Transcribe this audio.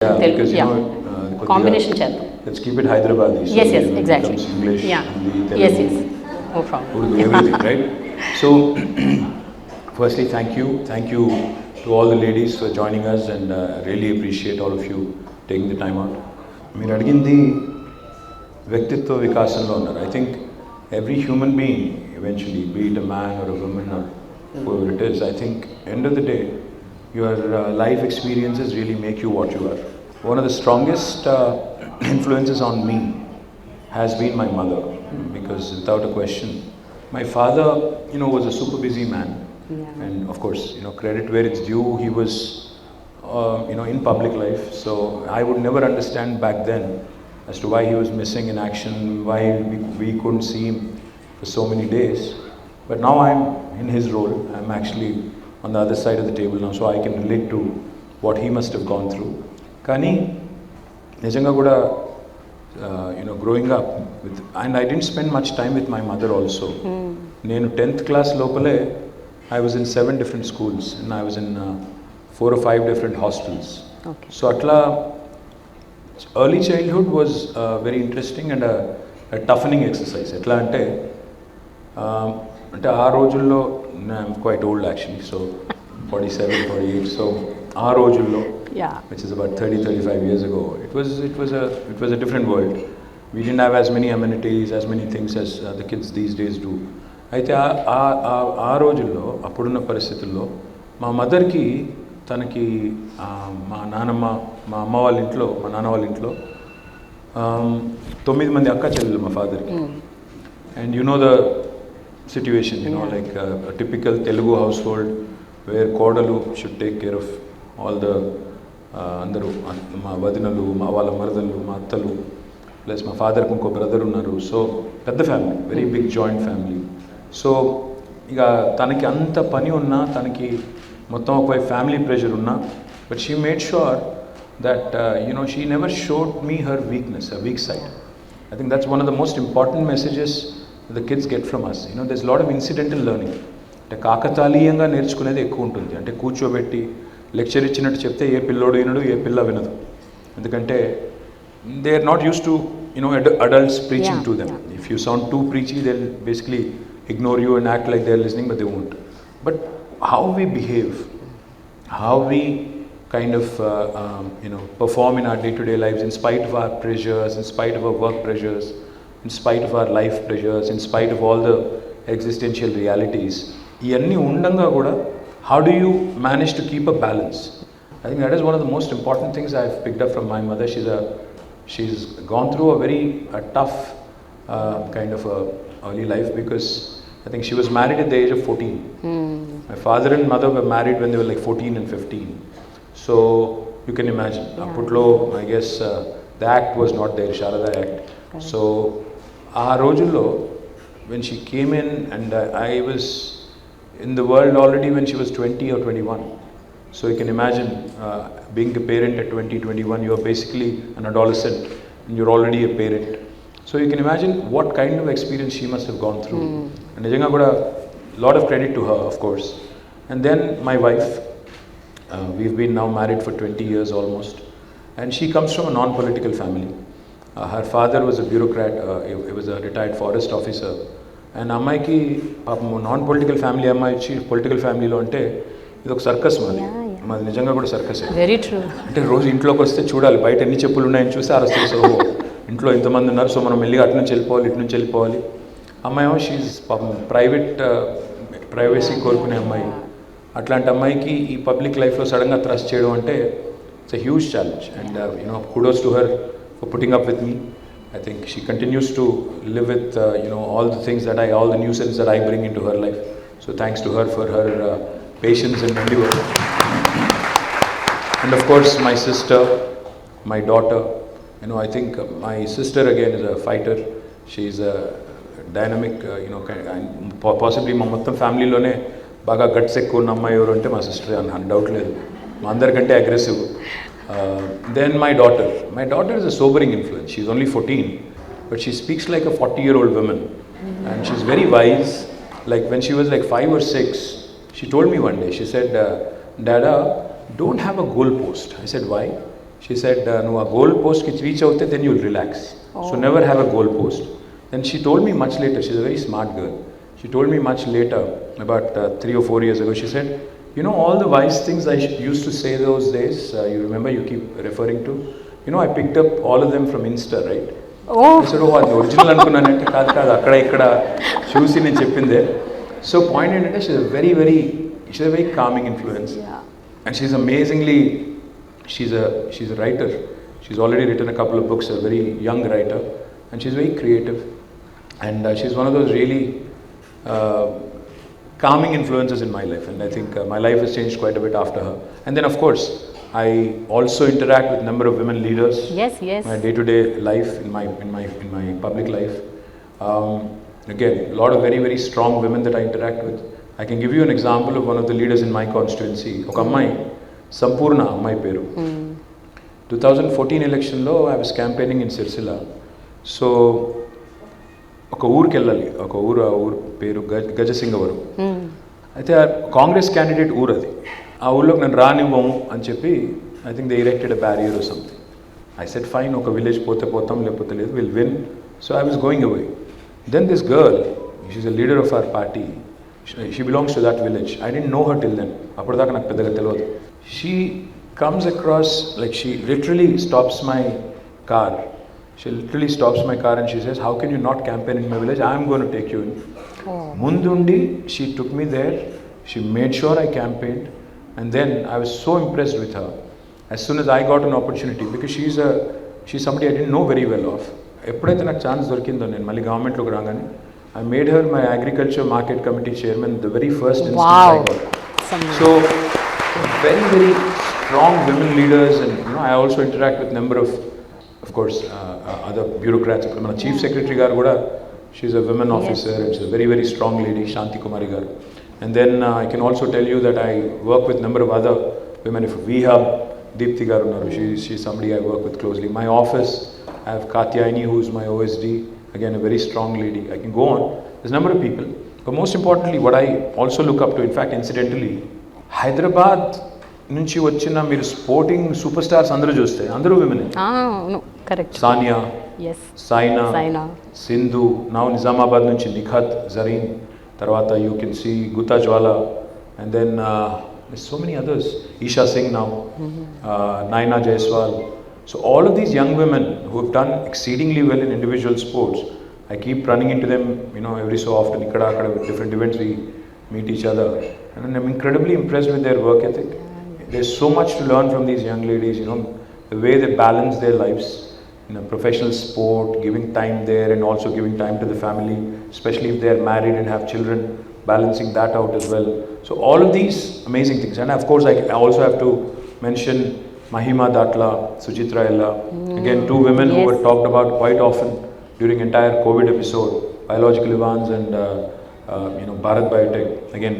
Yeah, because yeah. Combination చేద్దాం. Let's keep it Hyderabadi. So Yes, it exactly. becomes English, Yeah. Hindi, Yes, Telugu, no problem. Urdu, everything, right? So, firstly, thank you to all the ladies for joining us, and really appreciate all of you taking the time out. మీరు అడిగింది వ్యక్తిత్వ వికాసంలో ఉన్నారు. I think every human being eventually, be it a man or a woman or whoever it is, I think end of the day, your life experiences really make you what you are. One of the strongest influences on me has been my mother, because without a question, my father, was a super busy man, and of course, credit where it's due. He was, in public life, so I would never understand back then as to why he was missing in action, why we couldn't see him for so many days. But now I'm in his role. I'm actually on the other side of the table now, so I can relate to what he must have gone through. Kani nijanga kuda growing up with, and I didn't spend much time with my mother also. Nenu 10th class lopale I was in 7 different schools, and I was in 4 or 5 different hostels. Okay. So atla early childhood was very interesting and a toughening exercise. Etla ante aa rojullo, I'm quite old actually, so 47, 48, so aa rojullo, Yeah. which is about 30-35 years ago, it was a different world. We didn't have as many amenities, as many things as the kids these days do. అయితే ఆ రోజుల్లో అప్పుడున్న పరిస్థితుల్లో మా మదర్కి తనకి మా నాన్నమ్మ మా అమ్మ వాళ్ళ ఇంట్లో మా నాన్న వాళ్ళ ఇంట్లో 9 మంది అక్క చెల్లెలు మా ఫాదర్కి. And the situation, like a typical Telugu household where కోడలు should take care of all the అందరూ మా వదినలు, మా వాళ్ళ మరదలు, మా అత్తలు, ప్లస్ మా ఫాదర్కి ఇంకో బ్రదర్ ఉన్నారు. సో పెద్ద family, very big joint family. So ఇక తనకి అంత పని ఉన్నా, తనకి మొత్తం ఒకవైపు ఫ్యామిలీ ప్రెషర్ ఉన్నా, but she made sure that she never showed me her weakness, her weak side. I think that's one of the most important messages the kids get from us. There's a lot of incidental learning. అంటే కాకతాళీయంగా నేర్చుకునేది ఎక్కువ ఉంటుంది. అంటే కూర్చోబెట్టి lecture ఇచ్చినట్టు చెప్తే ఏ పిల్లోడు వినడు, ఏ పిల్ల వినదు. ఎందుకంటే they are not use to adults preaching to them. If you sound too preachy, they'll basically ignore you and act like they're listening, but they won't. But how we behave, how we kind of perform in our day-to-day lives in spite of our pressures, in spite of our work pressures, in spite of our life pressures, in spite of all the existential realities, iyanni undanga kuda how do you manage to keep a balance? I think that is one of the most important things I've picked up from my mother. She's gone through a very tough kind of a early life, because I think she was married at the age of 14. My father and mother were married when they were like 14 and 15. So you can imagine. Aputlo, I guess the act was not there, Sharada Act. Correct. So aa rojullo when she came in, and I was in the world already when she was 20 or 21. So you can imagine being a parent at 20, 21, you're basically an adolescent and you're already a parent. So you can imagine what kind of experience she must have gone through. And nijanga kuda lot of credit to her, of course. And then my wife, we've been now married for 20 years almost, and she comes from a non-political family. Her father was a bureaucrat, he was a retired forest officer. And అమ్మాయికి పాపం non political family అమ్మాయి వచ్చి political ఫ్యామిలీలో అంటే ఇది ఒక circus మాది నిజంగా కూడా సర్కస్. Very true. అంటే రోజు ఇంట్లోకి వస్తే చూడాలి బయట ఎన్ని చెప్పులు ఉన్నాయని చూస్తే అరస్తే సో ఇంట్లో ఇంతమంది ఉన్నారు, సో మనం మెల్లిగా అటు నుంచి వెళ్ళిపోవాలి, ఇటు నుంచి వెళ్ళిపోవాలి. అమ్మాయి ఏమో షీజ్ పాపం ప్రైవసీ కోరుకునే అమ్మాయి. అట్లాంటి అమ్మాయికి ఈ పబ్లిక్ లైఫ్లో సడన్గా థ్రస్ట్ చేయడం అంటే it's a huge challenge. And kudos to her for putting up with me. I think she continues to live with all the things all the nuisance that I bring into her life. So thanks to her for her patience and endeavor. And of course my sister, my daughter, I think my sister again is a fighter. She's a dynamic, possibly మా మొత్తం ఫ్యామిలీలోనే బాగా guts ఎక్కువ ఉన్న అమ్మాయి ఎవరు అంటే మా sister అని డౌట్ లేదు. మా అందరికంటే aggressive. Then my daughter is a sobering influence. She's only 14, but she speaks like a 40-year-old woman. And she's very wise. Like when she was like 5 or 6, she told me one day, she said, Dada, don't have a goal post. I said, why? She said, no, a goal post ki reach out, then you'll relax. So never have a goal post. Then she told me much later, she's a very smart girl. She told me much later, about 3 or 4 years ago, she said, you know, all the wise things I used to say those days, you remember, you keep referring to, you know, I picked up all of them from Insta, right? Oh. I said, oh, అది original అనుకున్నానంటే కాదు కాదు అక్కడ ఇక్కడ చూసి నేను చెప్పిందే. So point ఏంటంటే షీ's a very calming influence. Yeah. And she's amazingly, she's a writer. She's already written a couple of books, a very young writer, and she's very creative. And she's one of those really calming influences in my life. And I think my life has changed quite a bit after her. And then, of course, I also interact with a number of women leaders. Yes, yes. My day-to-day life, in my public life. Again, a lot of very, very strong women that I interact with. I can give you an example of one of the leaders in my constituency. ఒక అమ్మాయి సంపూర్ణ అమ్మాయి పేరు. 2014 ఎలక్షన్లో I was campaigning in Sircilla. So ఒక ఊరికి వెళ్ళాలి, ఒక ఊరు, ఆ ఊరు పేరు గజసింగవరం. అయితే కాంగ్రెస్ క్యాండిడేట్ ఊరు అది. ఆ ఊళ్ళోకి నన్ను రానివ్వము అని చెప్పి I think they erected a barrier or something. I said fine, ఒక విలేజ్ పోతే పోతాం లేకపోతే లేదు, will win. So I was going away. Then this girl, she's a leader of our party. She belongs to that village. I didn't know her till then. అప్పటిదాకా నాకు పెద్దగా తెలియదు. She comes across, like she literally stops my car. She literally stops my car and she says, how can you not campaign in my village? I am going to take you in. Mundundi, she took me there. She made sure I campaigned. And then I was so impressed with her. As soon as I got an opportunity, because she's somebody I didn't know very well of. ఎప్పుడైతే నాకు chance దొరికిందో నేను మళ్ళీ గవర్నమెంట్లోకి రాగానే I made her my agriculture market committee chairman, the very first instance I got. So very, very strong women leaders, and you know, I also interact with number of course, other bureaucrats. My chief secretary garu kuda, she's a women officer, and she's a very, very strong lady, Shanti Kumari garu. And then I can also tell you that I work with number of other women. If we have Deepthi garu unnaru, she's somebody I work with closely. My office, I have Katyayani, who's my OSD. Again, a very strong lady. I can go on. There's a number of people. But most importantly, what I also look up to, in fact, incidentally, Hyderabad నుంచి వచ్చిన మీరు sporting super stars అందరూ చూస్తే అందరూ women. Correct. Sania, Saina, Sindhu, now Nizamabad నుంచి నిఖత్, జరీన్, తర్వాత you can see Gutta Jwala, and then so many others, Esha Singh now, Naina Jaiswal. So all of these young women who have done exceedingly well in individual sports, I keep running into them, you know, every so often. Ikkada with different events we meet each other, and I'm incredibly impressed with their work ethic. There's so much to learn from these young ladies, you know, the way they balance their lives in a professional sport, giving time there and also giving time to the family, especially if they are married and have children, balancing that out as well. So all of these amazing things. And of course I also have to mention Mahima Datla, Suchitra Ella, again two women who were talked about quite often during entire COVID episode, Biological Evans and Bharat Biotech. Again,